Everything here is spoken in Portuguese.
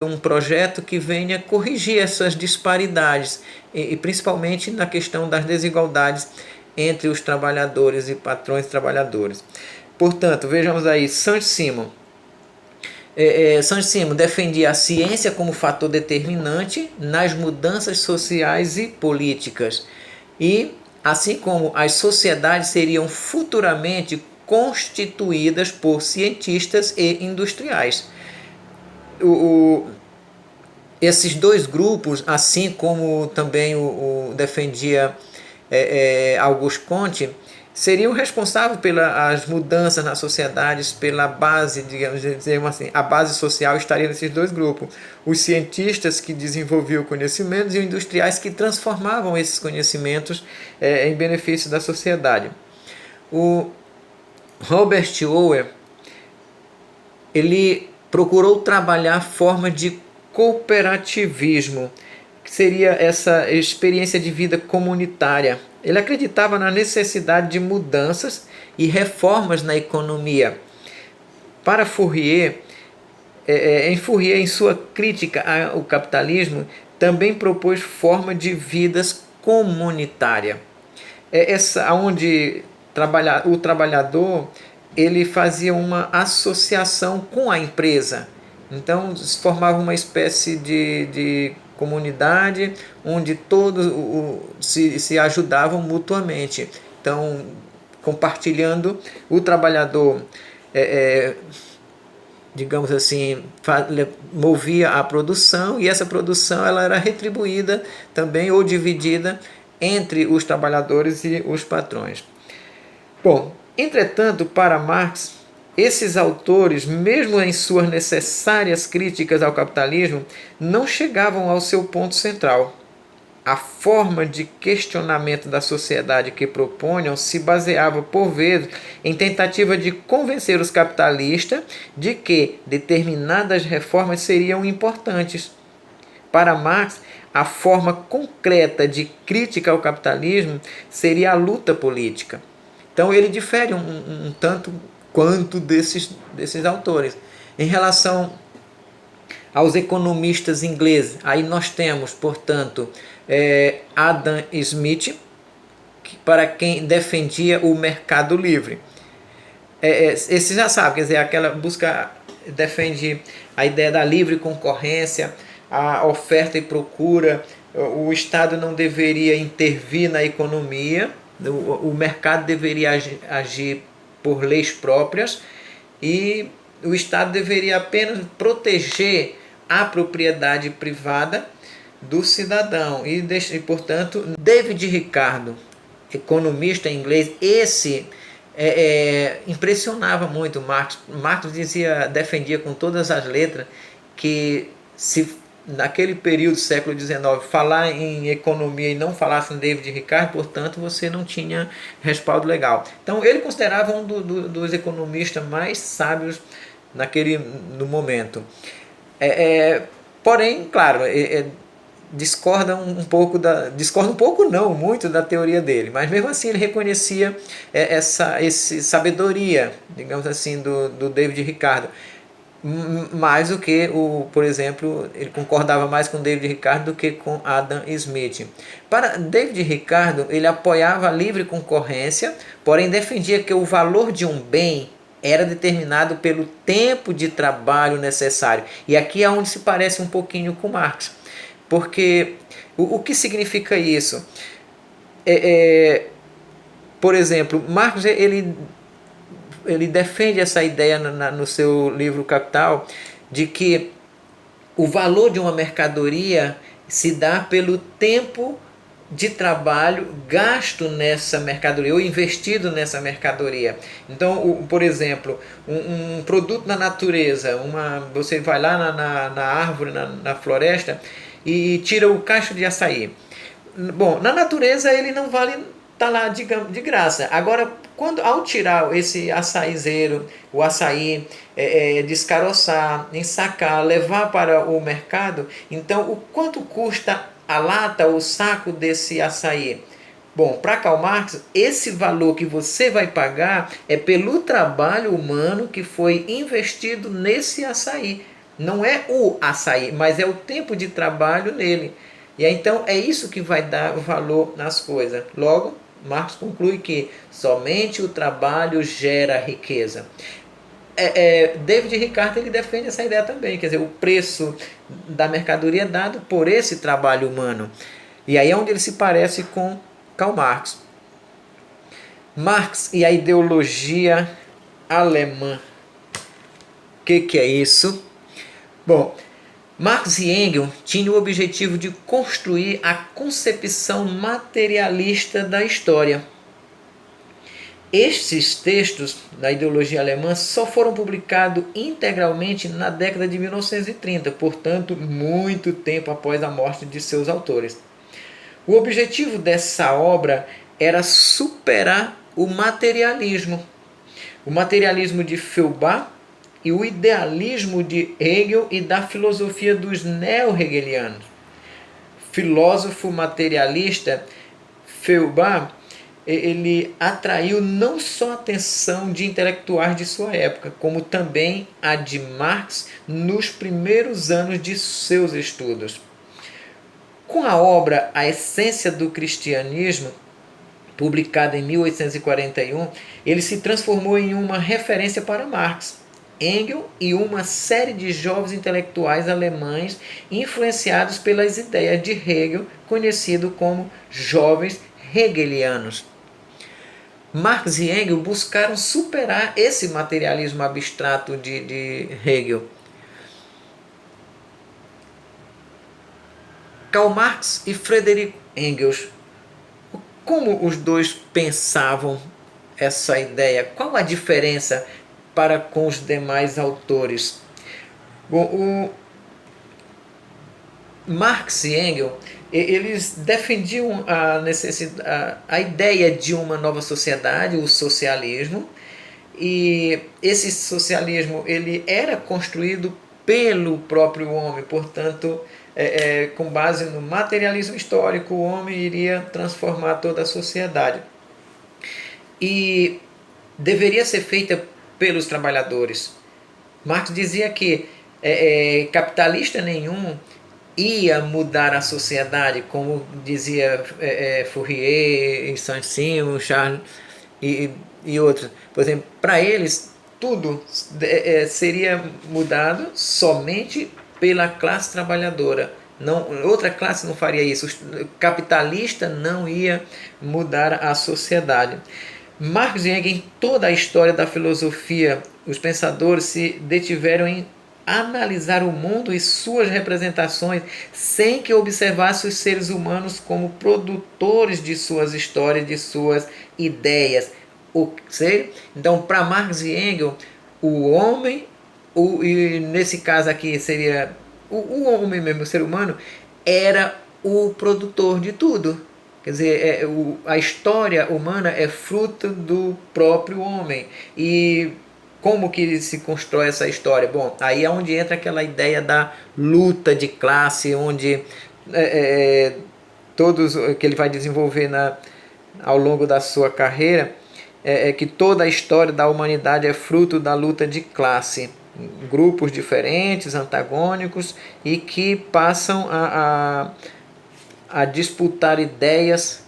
um projeto que venha corrigir essas disparidades e principalmente na questão das desigualdades entre os trabalhadores e patrões trabalhadores. Portanto, vejamos aí, Saint-Simon. Saint-Simon defendia a ciência como fator determinante nas mudanças sociais e políticas e, assim como as sociedades seriam futuramente constituídas por cientistas e industriais. Esses dois grupos, assim como também defendia Auguste Comte, seriam responsáveis pelas mudanças nas sociedades, pela base, digamos assim, a base social estaria nesses dois grupos. Os cientistas que desenvolviam conhecimentos e os industriais que transformavam esses conhecimentos em benefício da sociedade. O Robert Owen, ele procurou trabalhar formas de cooperativismo, que seria essa experiência de vida comunitária. Ele acreditava na necessidade de mudanças e reformas na economia. Para Fourier, em sua crítica ao capitalismo, também propôs forma de vidas comunitária. Onde o trabalhador ele fazia uma associação com a empresa. Então formava uma espécie de comunidade onde todos se ajudavam mutuamente. Então, compartilhando, o trabalhador, digamos assim, movia a produção e essa produção ela era retribuída também ou dividida entre os trabalhadores e os patrões. Bom, entretanto, para Marx, esses autores, mesmo em suas necessárias críticas ao capitalismo, não chegavam ao seu ponto central. A forma de questionamento da sociedade que propunham se baseava, por vezes, em tentativa de convencer os capitalistas de que determinadas reformas seriam importantes. Para Marx, a forma concreta de crítica ao capitalismo seria a luta política. Então ele difere um tanto quanto desses autores. Em relação aos economistas ingleses, aí nós temos, portanto, Adam Smith, para quem defendia o mercado livre. Esse já sabe, quer dizer, aquela busca defende a ideia da livre concorrência, a oferta e procura, o Estado não deveria intervir na economia, o mercado deveria agir por leis próprias e o Estado deveria apenas proteger a propriedade privada do cidadão. E portanto, David Ricardo, economista inglês, esse impressionava muito Marx. Marx defendia com todas as letras que se naquele período do século XIX falar em economia e não falasse em David Ricardo, portanto você não tinha respaldo legal. Então ele considerava um dos economistas mais sábios no momento. Porém, claro, discorda um pouco não, muito da teoria dele, mas mesmo assim ele reconhecia essa sabedoria, digamos assim, do David Ricardo, mais do que por exemplo, ele concordava mais com David Ricardo do que com Adam Smith. Para David Ricardo, ele apoiava a livre concorrência, porém defendia que o valor de um bem era determinado pelo tempo de trabalho necessário. E aqui é onde se parece um pouquinho com Marx. Porque o que significa isso? Por exemplo, Marx ele defende essa ideia no seu livro Capital, de que o valor de uma mercadoria se dá pelo tempo de trabalho gasto nessa mercadoria ou investido nessa mercadoria. Então, por exemplo, um produto na natureza, você vai lá na árvore, na floresta e tira o cacho de açaí. Bom, na natureza ele não vale, tá lá de graça. Agora, ao tirar esse açaizeiro, o açaí, descaroçar, ensacar, levar para o mercado, então o quanto custa a lata, o saco desse açaí? Bom, para Karl Marx, esse valor que você vai pagar é pelo trabalho humano que foi investido nesse açaí. Não é o açaí, mas é o tempo de trabalho nele. E aí, então é isso que vai dar valor nas coisas. Logo, Marx conclui que somente o trabalho gera riqueza. David Ricardo ele defende essa ideia também, quer dizer, o preço da mercadoria é dado por esse trabalho humano. E aí é onde ele se parece com Karl Marx. Marx e a ideologia alemã. O que é isso? Bom, Marx e Engels tinham o objetivo de construir a concepção materialista da história. Estes textos da ideologia alemã só foram publicados integralmente na década de 1930, portanto, muito tempo após a morte de seus autores. O objetivo dessa obra era superar o materialismo de Feuerbach e o idealismo de Hegel e da filosofia dos neo-hegelianos. Filósofo materialista, Feuerbach ele atraiu não só a atenção de intelectuais de sua época, como também a de Marx nos primeiros anos de seus estudos. Com a obra A Essência do Cristianismo, publicada em 1841, ele se transformou em uma referência para Marx, Engels e uma série de jovens intelectuais alemães influenciados pelas ideias de Hegel, conhecido como jovens hegelianos. Marx e Engels buscaram superar esse materialismo abstrato de Hegel. Karl Marx e Friedrich Engels, como os dois pensavam essa ideia? Qual a diferença para com os demais autores? Bom, o Marx e Engels eles defendiam a ideia de uma nova sociedade, o socialismo, e esse socialismo ele era construído pelo próprio homem, portanto, com base no materialismo histórico, o homem iria transformar toda a sociedade. E deveria ser feita pelos trabalhadores. Marx dizia que capitalista nenhum ia mudar a sociedade, como dizia Fourier, Saint-Simon, Charles e outros. Por exemplo, para eles, tudo seria mudado somente pela classe trabalhadora. Não, outra classe não faria isso. O capitalista não ia mudar a sociedade. Marx e Engels, em toda a história da filosofia, os pensadores se detiveram em analisar o mundo e suas representações sem que observasse os seres humanos como produtores de suas histórias, de suas ideias. Ou seja, então, para Marx e Engels, o homem, e nesse caso aqui seria o homem mesmo, o ser humano, era o produtor de tudo. Quer dizer, a história humana é fruto do próprio homem. E como que se constrói essa história? Bom, aí é onde entra aquela ideia da luta de classe, onde todos que ele vai desenvolver ao longo da sua carreira, que toda a história da humanidade é fruto da luta de classe. Grupos diferentes, antagônicos, e que passam a disputar ideias